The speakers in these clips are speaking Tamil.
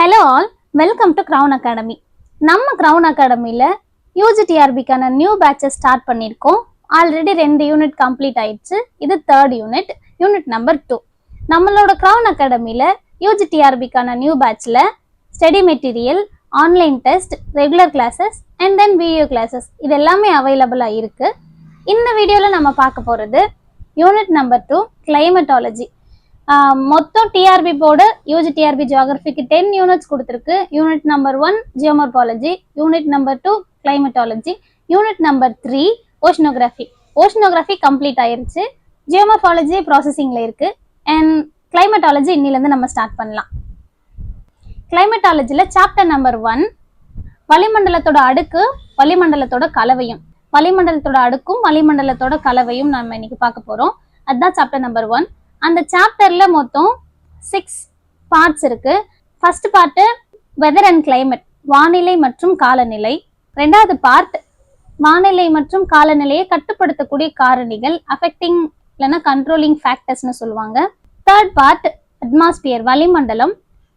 Hello all, welcome to Crown Academy. நம்ம Crown Academyல UGTRBக்கான நியூ பேட்சஸ் ஸ்டார்ட் பண்ணியிருக்கோம். ஆல்ரெடி 2 யூனிட் கம்ப்ளீட் ஆயிடுச்சு. இது 3rd யூனிட் நம்பர் 2. நம்மளோட Crown Academyல UGTRBக்கான நியூ பேட்ச்ல study material, online test, regular classes and then video classes இது எல்லாமே அவைலபிளாக இருக்கு. இந்த வீடியோவில் நம்ம பார்க்க போகிறது யூனிட் நம்பர் 2 கிளைமேட்டாலஜி. மொத்தம் டிஆர்பி போர்டு யூஜிடிஆர்பி ஜியோகிராஃபிக்கு 10 யூனிட்ஸ் கொடுத்துருக்கு. Unit number 1 geomorphology, unit number 2 climatology, unit number 3 oceanography complete ஆயிருச்சு. ஜியோமார்பாலஜி ப்ராசஸிங்கில் இருக்குது அண்ட் கிளைமேட்டாலஜி இன்னிலேருந்து நம்ம ஸ்டார்ட் பண்ணலாம். கிளைமேட்டாலஜியில் சாப்டர் நம்பர் 1 வளிமண்டலத்தோட அடுக்கு, வளிமண்டலத்தோட கலவையும். வளிமண்டலத்தோட அடுக்கும் வளிமண்டலத்தோட கலவையும் நம்ம இன்னைக்கு பார்க்க போகிறோம். அதுதான் சாப்டர் நம்பர் 1. அந்த சாப்டர்ல மொத்தம் 6 பார்ட்ஸ் இருக்கு. First part weather and climate, வானிலை மற்றும் காலநிலை. ரெண்டாவது பார்ட் வானிலை மற்றும் காலநிலையை கட்டுப்படுத்தக்கூடிய காரணிகள், அஃபெக்டிங் இல்லைன்னா கண்ட்ரோலிங் ஃபேக்டர்ஸ்னு சொல்லுவாங்க. தேர்ட் பார்ட் அட்மாஸ்பியர், வளிமண்டலம்.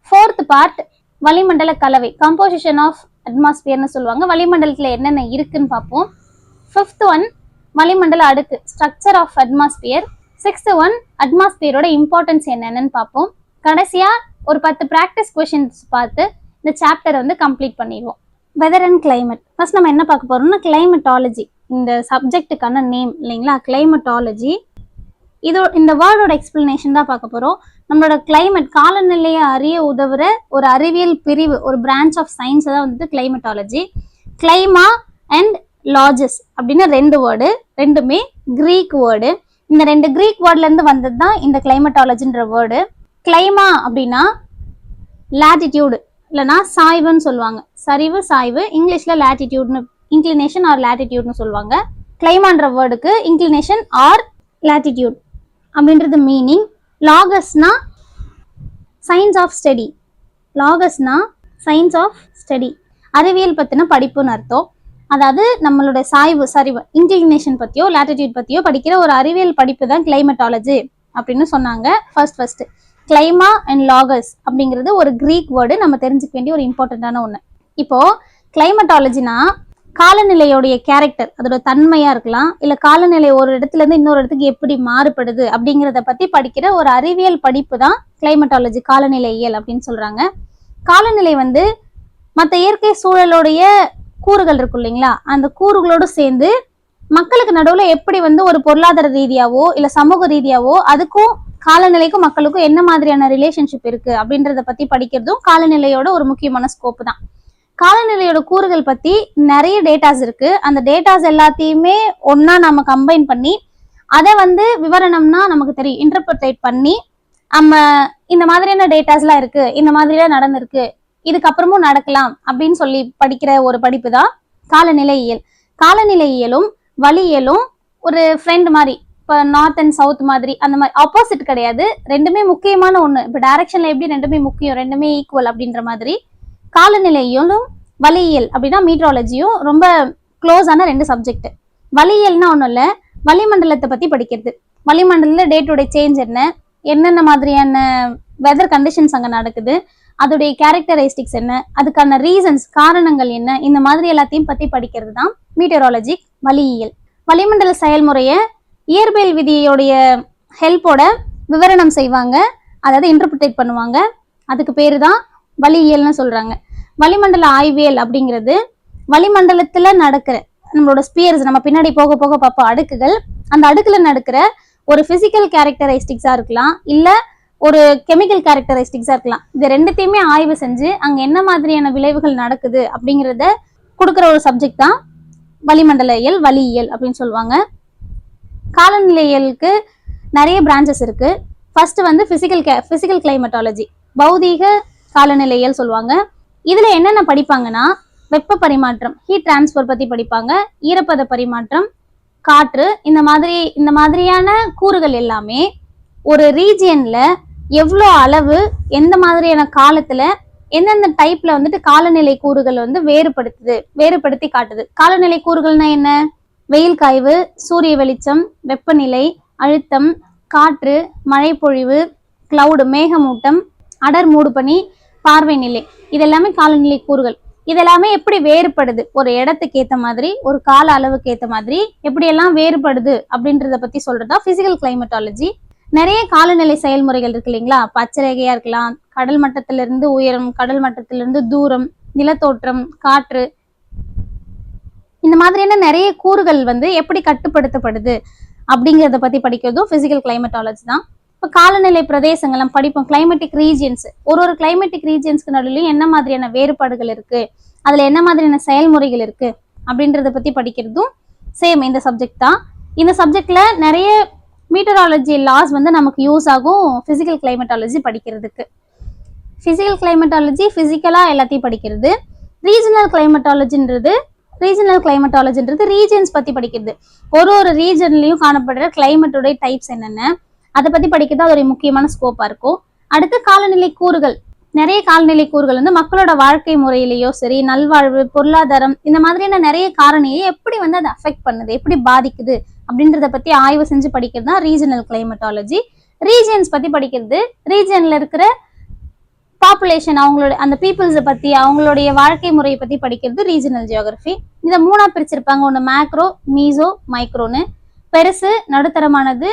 ஃபோர்த் பார்ட் வளிமண்டல கலவை, கம்போசிஷன் ஆஃப் அட்மாஸ்பியர்னு சொல்லுவாங்க. வளிமண்டலத்தில் என்னென்ன இருக்குன்னு பார்ப்போம். ஃபிஃப்த் ஒன் வளிமண்டல அடுக்கு, structure of atmosphere. Sixth one அட்மாஸ்பியரோட இம்பார்ட்டன்ஸ் என்னென்னு பார்ப்போம். கடைசியா ஒரு 10 ப்ராக்டிஸ் கொஷின்ஸ் பார்த்து இந்த சாப்டரை கம்ப்ளீட் பண்ணிடுவோம். Weather and climate. ஃபர்ஸ்ட் நம்ம என்ன பார்க்க போறோம்னா கிளைமேட்டாலஜி, இந்த சப்ஜெக்டுக்கான நேம் இல்லைங்களா, கிளைமேட்டாலஜி. இந்த வேர்டோட எக்ஸ்பிளனேஷன் தான் பார்க்க போறோம். நம்மளோட கிளைமேட், காலநிலையை அறிய உதவுற ஒரு அறிவியல் பிரிவு, ஒரு பிரான்ச் ஆஃப் சயின்ஸ் தான் கிளைமேட்டாலஜி. கிளைமா அண்ட் லாஜஸ் அப்படின்னு 2 வேர்டு, ரெண்டுமே கிரீக் வேர்டு. இந்த 2 கிரீக் வேர்ட்ல இருந்து வந்தது தான் இந்த கிளைமேட்டாலஜின்ற வேர்டு. கிளைமா அப்படின்னா லாட்டிடியூடு இல்லைன்னா சாய்வுன்னு சொல்லுவாங்க. சரிவு, சாய்வு. இங்கிலீஷ்ல லாட்டிடியூட்னு, இன்க்ளினேஷன் ஆர் லாட்டிடியூட்னு சொல்லுவாங்க. கிளைமான்ற வேர்டுக்கு இன்க்ளினேஷன் ஆர் லாட்டிடியூட் அப்படின்றது மீனிங். லாகஸ்னா சயின்ஸ் ஆஃப் ஸ்டடி, லாகஸ்னா சயின்ஸ் ஆஃப் ஸ்டடி, அறிவியல் பத்தின படிப்புன்னு அர்த்தம். அதாவது நம்மளோட சாய்வு, சரிவு, இன்க்ளினேஷன் பத்தியோ லாட்டிடியூட் பத்தியோ படிக்கிற ஒரு அறிவியல் படிப்பு தான் கிளைமேட்டாலஜி அப்படின்னு சொன்னாங்க. ஃபர்ஸ்ட் கிளைமா அண்ட் லாகஸ் அப்படிங்கிறது ஒரு கிரீக் வேர்டு, நம்ம தெரிஞ்சுக்க வேண்டிய ஒரு இம்பார்ட்டன்டான ஒன்று. இப்போ கிளைமேட்டாலஜினா காலநிலையோடைய கேரக்டர், அதோட தன்மையா இருக்கலாம், இல்ல காலநிலை ஒரு இடத்துல இருந்து இன்னொரு இடத்துக்கு எப்படி மாறுபடுது அப்படிங்கிறத பத்தி படிக்கிற ஒரு அறிவியல் படிப்பு தான் கிளைமேட்டாலஜி, காலநிலையியல் அப்படின்னு சொல்றாங்க. காலநிலை மற்ற இயற்கை சூழலோடைய கூறுகள் இருக்கும் இல்லைங்களா, அந்த கூறுகளோடு சேர்ந்து மக்களுக்கு நடுவில் எப்படி ஒரு பொருளாதார ரீதியாவோ இல்லை சமூக ரீதியாவோ அதுக்கும் காலநிலைக்கும் மக்களுக்கும் என்ன மாதிரியான ரிலேஷன்ஷிப் இருக்கு அப்படின்றத பத்தி படிக்கிறதும் காலநிலையோட ஒரு முக்கியமான ஸ்கோப் தான். காலநிலையோட கூறுகள் பத்தி நிறைய டேட்டாஸ் இருக்கு. அந்த டேட்டாஸ் எல்லாத்தையுமே ஒன்னா நம்ம கம்பைன் பண்ணி அதை விவரணம்னா நமக்கு தெரியும், இன்டர்பிரேட் பண்ணி நம்ம இந்த மாதிரியான டேட்டாஸ்லாம் இருக்கு, இந்த மாதிரிலாம் நடந்திருக்கு, இதுக்கப்புறமும் நடக்கலாம் அப்படின்னு சொல்லி படிக்கிற ஒரு படிப்பு தான் காலநிலையியல். காலநிலையியலும் வளியியலும் ஒரு ஃப்ரெண்ட் மாதிரி, இப்போ நார்த் அண்ட் சவுத் மாதிரி, அந்த மாதிரி ஆப்போசிட் கிடையாது, ரெண்டுமே முக்கியமான ஒன்று. இப்போ டைரக்ஷன்ல எப்படி ரெண்டுமே முக்கியம், ரெண்டுமே ஈக்குவல் அப்படின்ற மாதிரி காலநிலையியலும் வளியியல் அப்படின்னா மீட்ரோலஜியும் ரொம்ப க்ளோஸான 2 சப்ஜெக்ட். வளியியல்னா ஒன்றும் இல்லை, வளிமண்டலத்தை பற்றி படிக்கிறது. வளிமண்டலத்தில் டே டு டே சேஞ்ச் என்னென்ன மாதிரியான வெதர் கண்டிஷன்ஸ் அங்கே நடக்குது, அதோடைய கேரக்டரிஸ்டிக்ஸ் என்ன, அதுக்கான ரீசன்ஸ், காரணங்கள் என்ன, இந்த மாதிரி எல்லாத்தையும் பத்தி படிக்கிறது தான் மீட்டரோலஜி, வளியியல். வளிமண்டல செயல்முறையை இயற்பியல் விதியோடைய ஹெல்ப்போட விவரணம் செய்வாங்க, அதாவது இன்டர்பிரேட் பண்ணுவாங்க. அதுக்கு பேரு தான் வளியியல்னு சொல்றாங்க. வளிமண்டல ஆய்வியல் அப்படிங்கிறது வளிமண்டலத்துல நடக்கிற நம்மளோட ஸ்பியர்ஸ், நம்ம பின்னாடி போக போக பார்ப்போம் அடுக்குகள், அந்த அடுக்குல நடக்கிற ஒரு பிசிக்கல் கேரக்டரிஸ்டிக்ஸா இருக்கலாம், இல்ல ஒரு கெமிக்கல் கேரக்டரிஸ்டிக்ஸா இருக்கலாம். இது ரெண்டுத்தையுமே ஆய்வு செஞ்சு அங்க என்ன மாதிரியான விளைவுகள் நடக்குது அப்படிங்கிறத கொடுக்குற ஒரு சப்ஜெக்ட் தான் வளிமண்டலியல், வளியியல் அப்படின்னு சொல்லுவாங்க. காலநிலையியலுக்கு நிறைய பிரான்ச்சஸ் இருக்கு. ஃபர்ஸ்ட் பிசிக்கல் கிளைமேட்டாலஜி, பௌதீக காலநிலையியல் சொல்லுவாங்க. இதுல என்னென்ன படிப்பாங்கன்னா வெப்ப பரிமாற்றம், ஹீட் டிரான்ஸ்பர் பத்தி படிப்பாங்க, ஈரப்பத பரிமாற்றம், காற்று, இந்த மாதிரியான கூறுகள் எல்லாமே ஒரு ரீஜியன்ல எவ்வளோ அளவு, எந்த மாதிரியான காலத்துல, எந்தெந்த டைப்ல காலநிலை கூறுகள் வேறுபடுத்தி காட்டுது. காலநிலை கூறுகள்னா என்ன? வெயில் காய்வு, சூரிய வெளிச்சம், வெப்பநிலை, அழுத்தம், காற்று, மழை பொழிவு, கிளவுடு மேகமூட்டம், அடர் மூடுபனி, பார்வை நிலை, இது எல்லாமே காலநிலை கூறுகள். இதெல்லாமே எப்படி வேறுபடுது, ஒரு இடத்துக்கு ஏத்த மாதிரி, ஒரு கால அளவுக்கு ஏத்த மாதிரி எப்படி எல்லாம் வேறுபடுது அப்படின்றத பத்தி சொல்றதா பிசிக்கல் கிளைமேட்டாலஜி. நிறைய காலநிலை செயல்முறைகள் இருக்கு இல்லைங்களா, பச்சரேகையா இருக்கலாம், கடல் மட்டத்திலிருந்து உயரம், கடல் மட்டத்திலிருந்து தூரம், நிலத்தோற்றம், காற்று, இந்த மாதிரியான நிறைய கூறுகள் எப்படி கட்டுப்படுத்தப்படுது அப்படிங்கிறத பத்தி படிக்கிறதும் பிசிக்கல் கிளைமேட்டாலஜி தான். இப்போ காலநிலை பிரதேசங்கள் நம்ம படிப்போம், கிளைமேட்டிக் ரீஜியன்ஸ். ஒரு கிளைமேட்டிக் ரீஜியன்ஸ்க்கு நடுவிலையும் என்ன மாதிரியான வேறுபாடுகள் இருக்கு, அதுல என்ன மாதிரியான செயல்முறைகள் இருக்கு அப்படின்றத பத்தி படிக்கிறதும் சேம் இந்த சப்ஜெக்ட் தான். இந்த சப்ஜெக்ட்ல நிறைய மீட்டராலஜி லாஸ் நமக்கு யூஸ் ஆகும் பிசிக்கல் கிளைமேட்டாலஜி படிக்கிறதுக்கு. பிசிக்கல் கிளைமேட்டாலஜி பிசிக்கலா எல்லாத்தையும் படிக்கிறது. ரீஜனல் கிளைமேட்டாலஜின்றது ரீஜன்ஸ் பத்தி படிக்கிறது. ஒரு ரீஜன்லயும் காணப்படுற கிளைமேட்டோட டைப்ஸ் என்னென்ன அதை பத்தி படிக்கிறது அது ஒரு முக்கியமான ஸ்கோப்பா இருக்கும். அடுத்து காலநிலை கூறுகள். நிறைய காலநிலை கூறுகள் மக்களோட வாழ்க்கை முறையிலேயோ சரி, நல்வாழ்வு, பொருளாதாரம், இந்த மாதிரியான நிறைய காரணியை எப்படி அதை அஃபெக்ட் பண்ணுது, எப்படி பாதிக்குது அப்படின்றத பத்தி ஆய்வு செஞ்சு படிக்கிறது தான் ரீஜனல் கிளைமேட்டாலஜி. ரீஜியன்ஸ் பத்தி படிக்கிறது ரீஜன்ல இருக்கிற பாப்புலேஷன், அவங்களோட அந்த பீப்புள்ஸை பத்தி, அவங்களுடைய வாழ்க்கை முறையை பத்தி படிக்கிறது ரீஜனல் ஜியோகிராஃபி. இதை 3ஆ பிரிச்சிருப்பாங்க. ஒன்று மேக்ரோ, மீசோ, மைக்ரோன்னு. பெருசு, நடுத்தரமானது,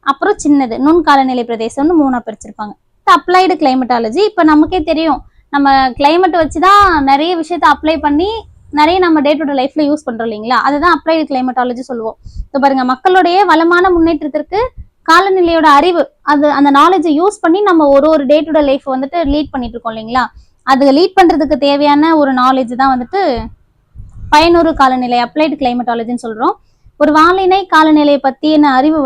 அப்புறம் சின்னது, நுண் காலநிலை பிரதேசம்னு 3ஆ பிரிச்சிருப்பாங்க. Applied climatology. இப்போ நமக்கே தெரியும், நம்ம கிளைமேட் வச்சுதான் நிறைய விஷயத்த அப்ளை பண்ணி நிறைய நம்ம டே டு டே லைஃப்ல யூஸ் பண்றோம் இல்லைங்களா, அதுதான் அப்ளைடு கிளைமேட்டாலஜி சொல்லுவோம். இப்போ பாருங்க, மக்களுடைய வளமான முன்னேற்றத்திற்கு காலநிலையோட அறிவு, அது அந்த நாலேஜை யூஸ் பண்ணி நம்ம ஒரு day to day life lead பண்ணிட்டு இருக்கோம் இல்லைங்களா, அது லீட் பண்றதுக்கு தேவையான ஒரு நாலேஜ் தான் பயனுறு காலநிலை, அப்ளைடு கிளைமேட்டாலஜின்னு சொல்றோம். ஒரு வானிலை காலநிலையை பத்தின அறிவு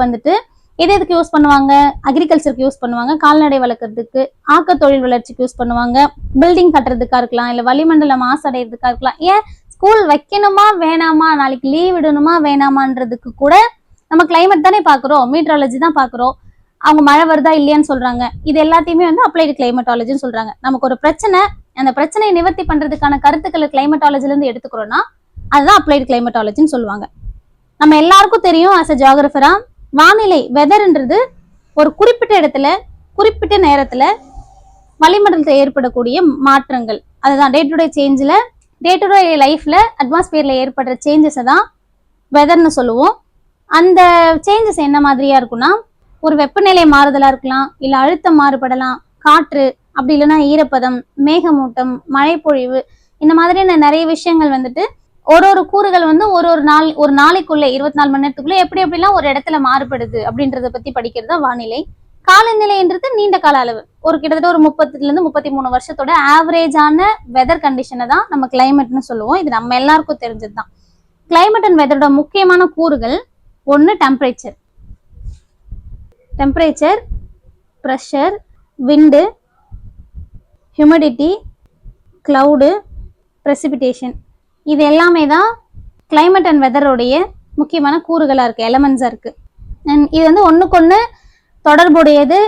எதுக்கு யூஸ் பண்ணுவாங்க, அக்ரிகல்ச்சருக்கு யூஸ் பண்ணுவாங்க, கால்நடை வளர்க்கறதுக்கு, ஆக்க தொழில் வளர்ச்சிக்கு யூஸ் பண்ணுவாங்க, பில்டிங் கட்டுறதுக்கா இருக்கலாம், இல்ல வளிமண்டல மாசடைறதுக்கா இருக்கலாம், ஏன் ஸ்கூல் வைக்கணுமா வேணாமா, நாளைக்கு லீவ் விடணுமா வேணாமான்றதுக்கு கூட நம்ம கிளைமேட் தானே பாக்குறோம், மீட்ராலஜி தான் பாக்குறோம். அவங்க மழை வருதா இல்லையான்னு சொல்றாங்க. இது எல்லாத்தையுமே அப்ளைடு கிளைமேட்டாலஜின்னு சொல்றாங்க. நமக்கு ஒரு பிரச்சனை, அந்த பிரச்சனையை நிவர்த்தி பண்றதுக்கான கருத்துக்களை கிளைமேட்டாலஜில இருந்து எடுத்துக்கிறோம்னா அதுதான் அப்ளைடு கிளைமேட்டாலஜின்னு சொல்லுவாங்க. நம்ம எல்லாருக்கும் தெரியும், ஆஸ் அ ஜியோகிராஃபரா, வானிலை வெதர்ன்றது ஒரு குறிப்பிட்ட இடத்துல குறிப்பிட்ட நேரத்துல வளிமண்டலத்தில் ஏற்படக்கூடிய மாற்றங்கள், அதுதான் day to day சேஞ்சில், day to day லைஃப்ல அட்மாஸ்பியர்ல ஏற்படுற சேஞ்சஸை தான் வெதர்னு சொல்லுவோம். அந்த சேஞ்சஸ் என்ன மாதிரியா இருக்கும்னா, ஒரு வெப்பநிலை மாறுதலா இருக்கலாம், இல்ல அழுத்தம் மாறுபடலாம், காற்று, அப்படி இல்லைன்னா ஈரப்பதம், மேகமூட்டம், மழைப்பொழிவு, இந்த மாதிரியான நிறைய விஷயங்கள் ஒரு கூறுகள் ஒரு நாளைக்குள்ள 24 மணி நேரத்துக்குள்ள எப்படி எப்படிலாம் ஒரு இடத்துல மாறுபடுது அப்படின்றத பத்தி படிக்கிறது தான் வானிலை. காலநிலைன்றது நீண்ட கால அளவு, கிட்டத்தட்ட ஒரு 30 to 33 வருஷத்தோட ஆவரேஜான வெதர் கண்டிஷனை தான் நம்ம கிளைமேட்னு சொல்லுவோம். இது நம்ம எல்லாருக்கும் தெரிஞ்சதுதான். கிளைமேட் அண்ட் வெதரோட முக்கியமான கூறுகள், ஒன்று டெம்பரேச்சர், ப்ரெஷர், விண்டு, ஹியூமிடிட்டி, கிளவுடு, பிரசிபிடேஷன். இது எல்லாமே தான் கிளைமேட் அண்ட் வெதருடைய முக்கியமான கூறுகளா இருக்கு, எலமெண்ட்ஸா இருக்கு. இது ஒண்ணுக்கொன்னு தொடர்புடையது,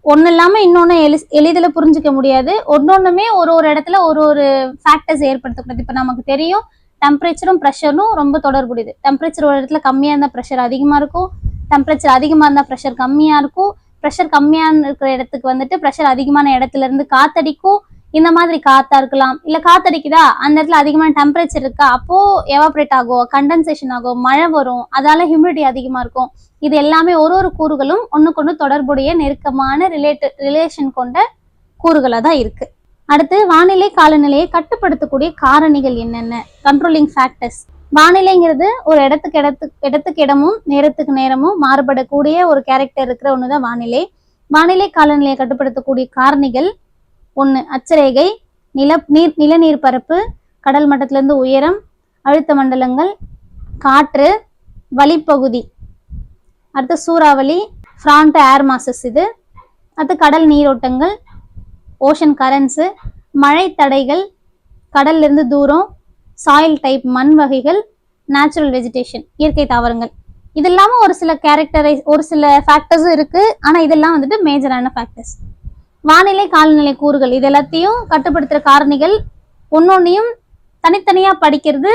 ஒன்னு இல்லாம இன்னொன்னு எளிதில் புரிஞ்சுக்க முடியாது. ஒன்னொன்னுமே ஒரு இடத்துல ஒரு ஃபேக்டர்ஸ் ஏற்படுத்தக்கூடாது. இப்ப நமக்கு தெரியும், டெம்பரேச்சரும் ப்ரெஷரும் ரொம்ப தொடர்புடையது. டெம்பரேச்சர் ஒரு இடத்துல கம்மியா இருந்தா ப்ரெஷர் அதிகமா இருக்கும், டெம்பரேச்சர் அதிகமா இருந்தா ப்ரெஷர் கம்மியா இருக்கும், ப்ரெஷர் கம்மியா இருக்கிற இடத்துக்கு ப்ரெஷர் அதிகமான இடத்துல இருந்து காத்தடிக்கும். இந்த மாதிரி காத்தா இருக்கலாம், இல்ல காத்தடிக்குதா அந்த இடத்துல அதிகமான டெம்பரேச்சர் இருக்கா, அப்போ எவாபரேட் ஆகும், கண்டென்சேஷன் ஆகும், மழை வரும், அதால ஹியூமிடிட்டி அதிகமா இருக்கும். இது எல்லாமே ஒரு கூறுகளும் ஒண்ணுக்கொண்ணு தொடர்புடைய நெருக்கமான ரிலேஷன் கொண்ட கூறுகளா தான் இருக்கு. அடுத்து, வானிலை காலநிலையை கட்டுப்படுத்தக்கூடிய காரணிகள் என்னென்ன, கண்ட்ரோலிங் ஃபேக்டர்ஸ். வானிலைங்கிறது ஒரு இடத்துக்கு இடமும் நேரத்துக்கு நேரமும் மாறுபடக்கூடிய ஒரு கேரக்டர் இருக்கிற ஒண்ணுதான் வானிலை. வானிலை காலநிலையை கட்டுப்படுத்தக்கூடிய காரணிகள், ஒன்று அச்சரேகை, நிலநீர் பரப்பு, கடல் மட்டத்திலிருந்து உயரம், அழுத்த மண்டலங்கள், காற்று, வளிப்பகுதி, அடுத்து சூறாவளி, ஃப்ராண்ட் ஏர் மாசஸ், இது அடுத்து கடல் நீரோட்டங்கள், ஓஷன் கரண்ட்ஸு, மழை தடைகள், கடல்ல இருந்து தூரம், சாயில் டைப், மண் வகைகள், நேச்சுரல் வெஜிடேஷன், இயற்கை தாவரங்கள். இது இல்லாம ஒரு சில ஃபேக்டர்ஸும் இருக்கு. ஆனா இதெல்லாம் மேஜரான ஃபேக்டர்ஸ். வானிலை காலநிலை கூறுகள் இது எல்லாத்தையும் கட்டுப்படுத்துற காரணிகள் ஒன்னொன்னையும் தனித்தனியா படிக்கிறது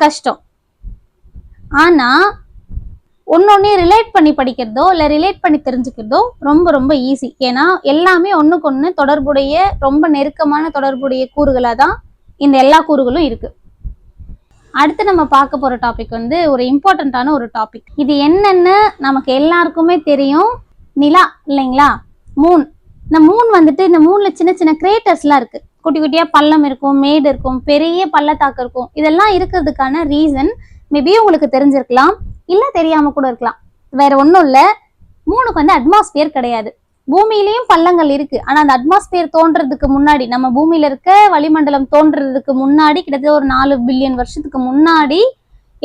கஷ்டம். ஆனா ஒன்னொன்னே ரிலேட் பண்ணி படிக்கிறதோ இல்ல ரிலேட் பண்ணி தெரிஞ்சுக்கிறதோ ரொம்ப ரொம்ப ஈஸி. ஏன்னா எல்லாமே ஒண்ணுக்கு ஒண்ணு தொடர்புடைய, ரொம்ப நெருக்கமான தொடர்புடைய கூறுகளா தான் இந்த எல்லா கூறுகளும் இருக்கு. அடுத்து நம்ம பார்க்க போற டாபிக் வந்து ஒரு இம்பார்ட்டன்டான ஒரு டாபிக். இது என்னன்னு நமக்கு எல்லாருக்குமே தெரியும், நிலா இல்லைங்களா? மூன். இந்த மூன் வந்துட்டு, இந்த மூன்ல சின்ன சின்ன கிரேட்டர்ஸ் எல்லாம் இருக்கு. குட்டி குட்டியா பள்ளம் இருக்கும், மேடு இருக்கும், பெரிய பள்ளத்தாக்கு இருக்கும். இதெல்லாம் இருக்கிறதுக்கான ரீசன் மேபி உங்களுக்கு தெரிஞ்சிருக்கலாம், இல்ல தெரியாம கூட இருக்கலாம். வேற ஒன்றும் இல்லை, மூணுக்கு வந்து அட்மாஸ்பியர் கிடையாது. பூமியிலையும் பள்ளங்கள் இருக்கு, ஆனா அந்த அட்மாஸ்பியர் தோன்றதுக்கு முன்னாடி, நம்ம பூமியில இருக்க வளிமண்டலம் தோன்றதுக்கு முன்னாடி கிட்டத்தட்ட ஒரு 4 பில்லியன் வருஷத்துக்கு முன்னாடி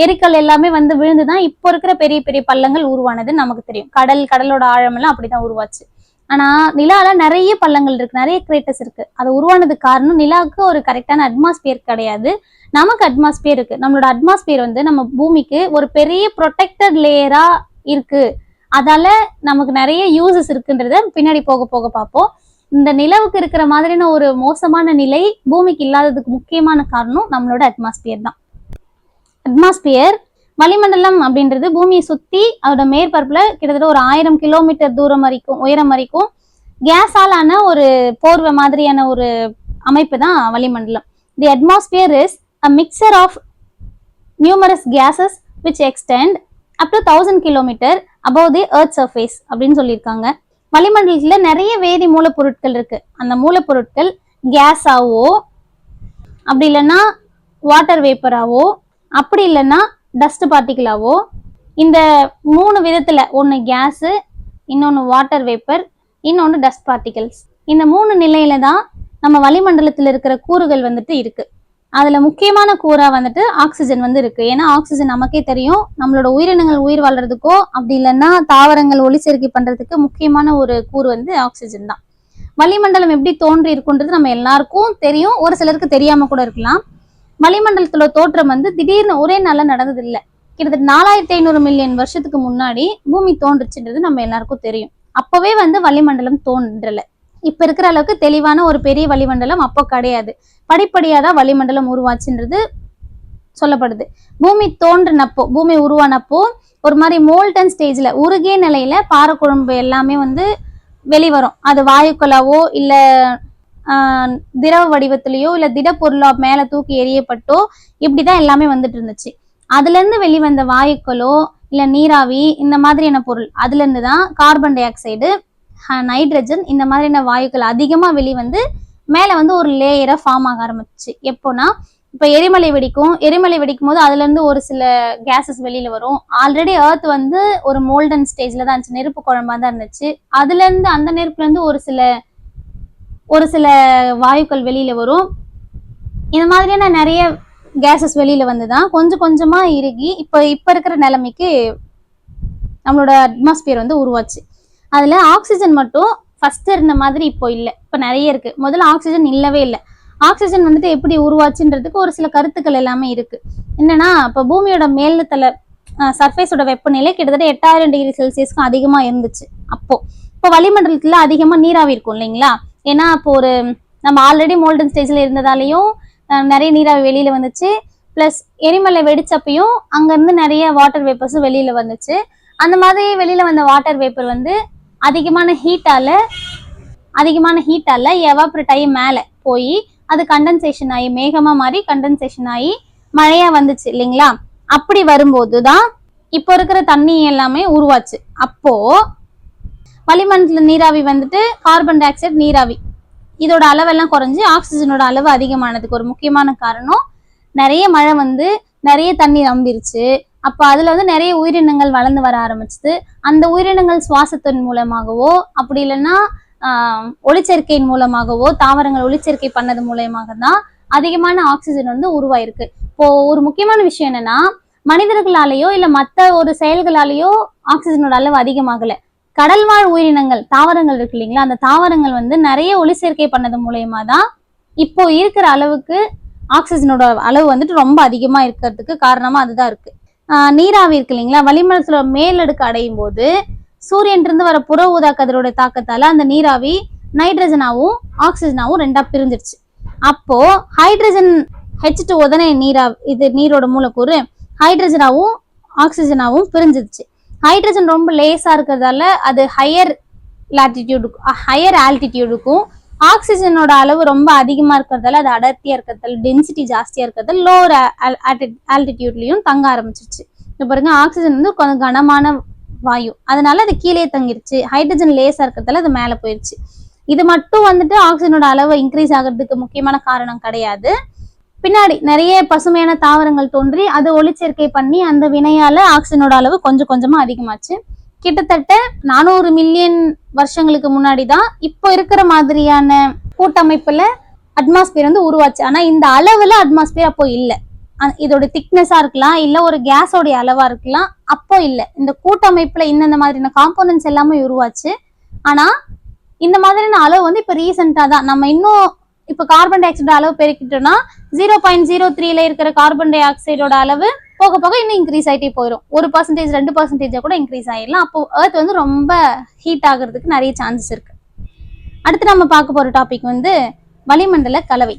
எரிக்கல் எல்லாமே வந்து விழுந்துதான் இப்போ இருக்கிற பெரிய பெரிய பள்ளங்கள் உருவானது நமக்கு தெரியும். கடலோட ஆழமெல்லாம் அப்படிதான் உருவாச்சு. ஆனா நிலால நிறைய பள்ளங்கள் இருக்கு, நிறைய கிரேட்டர்ஸ் இருக்கு. அது உருவானதுக்கு காரணம் நிலாவுக்கு ஒரு கரெக்டான அட்மாஸ்பியர் கிடையாது, நமக்கு அட்மாஸ்பியர் இருக்கு. நம்மளோட அட்மாஸ்பியர் வந்து நம்ம பூமிக்கு ஒரு பெரிய ப்ரொடெக்டட் லேயரா இருக்கு. அதால நமக்கு நிறைய யூசஸ் இருக்குன்றத பின்னாடி போக போக பார்ப்போம். இந்த நிலவுக்கு இருக்கிற மாதிரியான ஒரு மோசமான நிலை பூமிக்கு இல்லாததுக்கு முக்கியமான காரணம் நம்மளோட அட்மாஸ்பியர் தான். அட்மாஸ்பியர், வளிமண்டலம் அப்படின்றது பூமியை சுத்தி அதோட மேற்பரப்புல கிட்டத்தட்ட ஒரு 1000 கிலோமீட்டர் தூரம் வரைக்கும், உயரம் வரைக்கும் கேஸாலான ஒரு போர்வை மாதிரியான ஒரு அமைப்பு தான் வளிமண்டலம். தி atmosphere is a mixture of numerous gases which extend up to 1000 kilometer above the earth surface அப்படின்னு சொல்லியிருக்காங்க. வளிமண்டலத்துல நிறைய வேதி மூலப்பொருட்கள் இருக்கு. அந்த மூலப்பொருட்கள் கேஸாவோ, அப்படி இல்லைன்னா வாட்டர் வேப்பராவோ, அப்படி இல்லைன்னா டஸ்ட் பார்ட்டிகிளாவோ, இந்த 3 விதத்துல, ஒன்று கேஸு, இன்னொன்று வாட்டர் வேப்பர், இன்னொன்று டஸ்ட் பார்ட்டிகல்ஸ். இந்த 3 நிலையில தான் நம்ம வளிமண்டலத்தில் இருக்கிற கூறுகள் வந்துட்டு இருக்கு. அதுல முக்கியமான கூறா வந்துட்டு ஆக்சிஜன் வந்து இருக்கு. ஏன்னா ஆக்சிஜன் நமக்கே தெரியும், நம்மளோட உயிரினங்கள் உயிர் வாழ்றதுக்கோ அப்படி இல்லைன்னா தாவரங்கள் ஒளிச்சேர்க்கை பண்றதுக்கு முக்கியமான ஒரு கூறு வந்து ஆக்சிஜன் தான். வளிமண்டலம் எப்படி தோன்றி இருக்குன்றது நம்ம எல்லாருக்கும் தெரியும், ஒரு சிலருக்கு தெரியாம கூட இருக்கலாம். வளிமண்டலத்தோட தோற்றம் வந்து திடீர்னு ஒரே நாள்ல நடந்தது இல்லை. கிட்டத்தட்ட 4500 மில்லியன் வருஷத்துக்கு முன்னாடி பூமி தோன்றுச்சுன்றது நம்ம எல்லாருக்கும் தெரியும். அப்பவே வந்து வளிமண்டலம் தோன்றல. இப்ப இருக்கிற அளவுக்கு தெளிவான ஒரு பெரிய வளிமண்டலம் அப்போ கிடையாது. படிப்படியாதான் வளிமண்டலம் உருவாச்சுன்றது சொல்லப்படுது. பூமி தோன்றினப்போ, பூமி உருவானப்போ ஒரு மாதிரி மோல்டன் ஸ்டேஜ்ல, உருகிய நிலையில பாறை குழம்பு எல்லாமே வந்து வெளிவரும். அது வாயுக்களாவோ இல்ல திரவ வடிவத்திலேயோ இல்ல திடப்பொருளோ மேல தூக்கி எறியப்பட்டோ இப்படிதான் எல்லாமே வந்துட்டு இருந்துச்சு. அதுல இருந்து வெளிவந்த வாயுக்களோ இல்ல நீராவி இந்த மாதிரியான பொருள், அதுல இருந்துதான் கார்பன் டை ஆக்சைடு, நைட்ரஜன் இந்த மாதிரியான வாயுக்கள் அதிகமா வெளிவந்து மேல வந்து ஒரு லேயரா ஃபார்ம் ஆக ஆரம்பிச்சு. எப்போனா இப்ப எரிமலை வெடிக்கும் போது அதுல இருந்து ஒரு சில கேசஸ் வெளியில வரும். ஆல்ரெடி எர்த் வந்து ஒரு மோல்டன் ஸ்டேஜ்ல தான் இருந்துச்சு, நெருப்பு குழம்பா தான் இருந்துச்சு. அதுல இருந்து, அந்த நெருப்புல இருந்து ஒரு சில வாயுக்கள் வெளியில வரும். இந்த மாதிரியான நிறைய கேசஸ் வெளியில வந்துதான் கொஞ்சம் கொஞ்சமா இறுகி இப்ப இருக்கிற நிலைமைக்கு நம்மளோட அட்மாஸ்பியர் வந்து உருவாச்சு. அதுல ஆக்சிஜன் மட்டும் ஃபர்ஸ்ட் இருந்த மாதிரி இப்போ இல்லை, இப்போ நிறைய இருக்கு. முதல்ல ஆக்சிஜன் இல்லவே இல்லை. ஆக்சிஜன் வந்துட்டு எப்படி உருவாச்சுன்றதுக்கு ஒரு சில கருத்துக்கள் எல்லாமே இருக்கு. என்னன்னா, இப்போ பூமியோட மேல்தள சர்ஃபேஸோட வெப்பநிலை கிட்டத்தட்ட 8000 டிகிரி செல்சியஸ்க்கும் அதிகமா இருந்துச்சு அப்போ. இப்போ வளிமண்டலத்துல அதிகமா நீராவி இருக்கும் இல்லைங்களா? ஏன்னா இப்போ நம்ம ஆல்ரெடி மோல்டன் ஸ்டேஜ்ல இருந்ததாலையும் நிறைய நீராவி வெளியில வந்துச்சு. பிளஸ் எரிமலை வெடிச்சப்பையும் அங்க இருந்து நிறைய வாட்டர் வேப்பர்ஸும் வெளியில வந்துச்சு. அந்த மாதிரி வெளியில வந்த வாட்டர் வேப்பர் வந்து அதிகமான ஹீட்டால எவாப்ரேட் ஆகி மேல போய் அது கண்டென்சேஷன் ஆகி மேகமா மாறி கண்டென்சேஷன் ஆகி மழையா வந்துச்சு இல்லைங்களா? அப்படி வரும்போதுதான் இப்போ இருக்கிற தண்ணி எல்லாமே உருவாச்சு. அப்போ வளிமண்டல நீராவி வந்துட்டு கார்பன் டை ஆக்சைடு நீராவி இதோட அளவெல்லாம் குறைஞ்சு ஆக்சிஜனோட அளவு அதிகமானதுக்கு ஒரு முக்கியமான காரணம், நிறைய மழை வந்து நிறைய தண்ணி நம்பிருச்சு. அப்ப அதுல வந்து நிறைய உயிரினங்கள் வளர்ந்து வர ஆரம்பிச்சுது. அந்த உயிரினங்கள் சுவாசத்தின் மூலமாகவோ அப்படி இல்லைன்னா ஒளிச்சேர்க்கையின் மூலமாகவோ, தாவரங்கள் ஒளிச்சேர்க்கை பண்ணது மூலயமாக தான் அதிகமான ஆக்சிஜன் வந்து உருவாயிருக்கு. இப்போ ஒரு முக்கியமான விஷயம் என்னன்னா, மனிதர்களாலேயோ இல்ல மற்ற ஒரு செயல்களாலேயோ ஆக்சிஜனோட அளவு அதிகமாகல. கடல்வாழ் உயிரினங்கள், தாவரங்கள் இருக்கு இல்லைங்களா? அந்த தாவரங்கள் வந்து நிறைய ஒளிச்சேர்க்கை பண்ணது மூலயமா தான் இப்போ இருக்கிற அளவுக்கு ஆக்சிஜனோட அளவு வந்துட்டு ரொம்ப அதிகமா இருக்கிறதுக்கு காரணமா அதுதான் இருக்கு. நீராவி இருக்கு இல்லைங்களா? வளிமண்டலத்துல மேலடுக்கு அடையும் போது சூரியன் இருந்து வர புற ஊதா கதிரோட தாக்கத்தால அந்த நீராவி நைட்ரஜனாவும் ஆக்சிஜனாவும் 2ஆ பிரிஞ்சிருச்சு. அப்போ ஹைட்ரஜன் H2O தானே நீரோட மூலக்கூறு, ஹைட்ரஜனாவும் ஆக்சிஜனாவும் பிரிஞ்சிருச்சு. ஹைட்ரஜன் ரொம்ப லேசா இருக்கிறதால அது ஹையர் ஆல்டிடியூடுக்கும், ஆக்சிஜனோட அளவு ரொம்ப அதிகமா இருக்கிறதால அது அடர்த்தியா இருக்கிறதால டென்சிட்டி ஜாஸ்தியா இருக்கிறதால லோவர் ஆல்டிடியூட்லயும் தங்க ஆரம்பிச்சிருச்சு. இப்போ பாருங்க, ஆக்சிஜன் வந்து கொஞ்சம் கனமான வாயு, அதனால அது கீழே தங்கிருச்சு. ஹைட்ரஜன் லேசா இருக்கிறதால அது மேல போயிருச்சு. இது மட்டும் வந்துட்டு ஆக்சிஜனோட அளவு இன்க்ரீஸ் ஆகிறதுக்கு முக்கியமான காரணம் கிடையாது. பின்னாடி நிறைய பசுமையான தாவரங்கள் தோன்றி அது ஒளிச்சேர்க்கை பண்ணி அந்த வினையால ஆக்சிஜனோட அளவு கொஞ்சம் கொஞ்சமா அதிகமாச்சு. கிட்டத்தட்ட 400 மில்லியன் வருஷங்களுக்கு முன்னாடி தான் இப்போ இருக்கிற மாதிரியான கூட்டமைப்புல அட்மாஸ்பியர் வந்து உருவாச்சு. ஆனா இந்த அளவுல அட்மாஸ்பியர் அப்போ இல்லை. இதோட திக்னஸா இருக்கலாம், இல்ல ஒரு கேஸோடைய அளவா இருக்கலாம், அப்போ இல்லை. இந்த கூட்டமைப்புல இந்த மாதிரியான காம்போனன்ட்ஸ் எல்லாமே உருவாச்சு. ஆனா இந்த மாதிரியான அளவு வந்து இப்ப ரீசெண்டா தான் நம்ம இன்னும் இப்ப கார்பன் டை ஆக்சைடு அளவு பெருக்கிட்டோம்னா 0.03 இருக்கிற கார்பன் டை ஆக்சைடோட அளவு போக போக இன்னும் இன்க்ரீஸ் ஆகிட்டே போயிடும். 1% 2% கூட இன்க்ரீஸ் ஆயிடலாம். அப்போ எர்த் வந்து ரொம்ப ஹீட் ஆகிறதுக்கு நிறைய சான்சஸ் இருக்கு. அடுத்து நம்ம பார்க்க போற டாபிக் வந்து வளிமண்டல கலவை.